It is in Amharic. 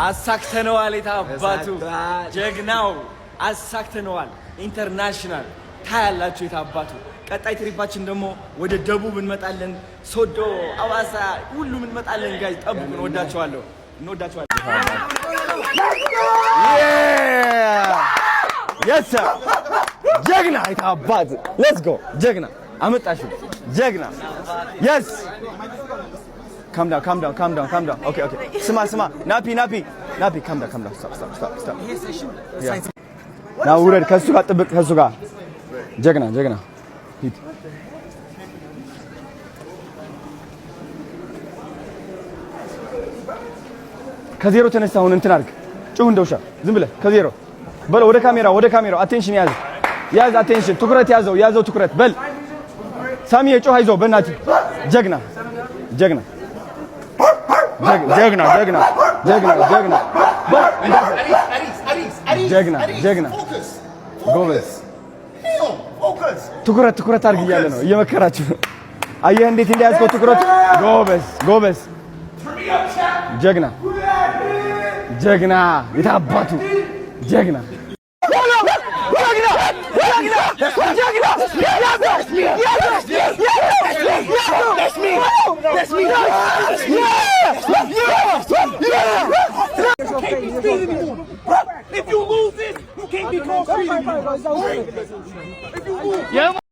አሳክተነዋል። የታባቱ ጀግናው አሳክተነዋል። ኢንተርናሽናል ታያላችሁ። የታባቱ ቀጣይ ትሪፓችን ደግሞ ወደ ደቡብ እንመጣለን። ሶዶ፣ አዋሳ ሁሉም እንመጣለን። ጋይ ጠብቁን። ወዳችኋለሁ። እንወዳችኋለን። የስ ጀግና የታባት ሌትስ ጎ ጀግና አመጣሽው ጀግና የስ Calm down. Okay. Sima. Napi. Calm down. Stop. Now we're ከሱ ጋር ጥብቅ ከሱ ጋር ጀግና ሂድ። ከዜሮ ተነሳ። አሁን እንትን አድርግ። ጩህ እንደውሻ ዝም ብለህ ከዜሮ በል። ወደ ካሜራው አቴንሽን ያዝ አቴንሽን። ትኩረት ያዘው ትኩረት በል። ሳሚ ጮህ አይዞህ በእናትህ ጀግና ጎበዝ ትኩረት አድርግ እያለ ነው እየመከራችሁ። አየህ እንዴት እንደያዝከው ትኩረት። ጎበዝ ጀግና የታባቱ ጀግና That's me. If you lose it, you can't be called. If you lose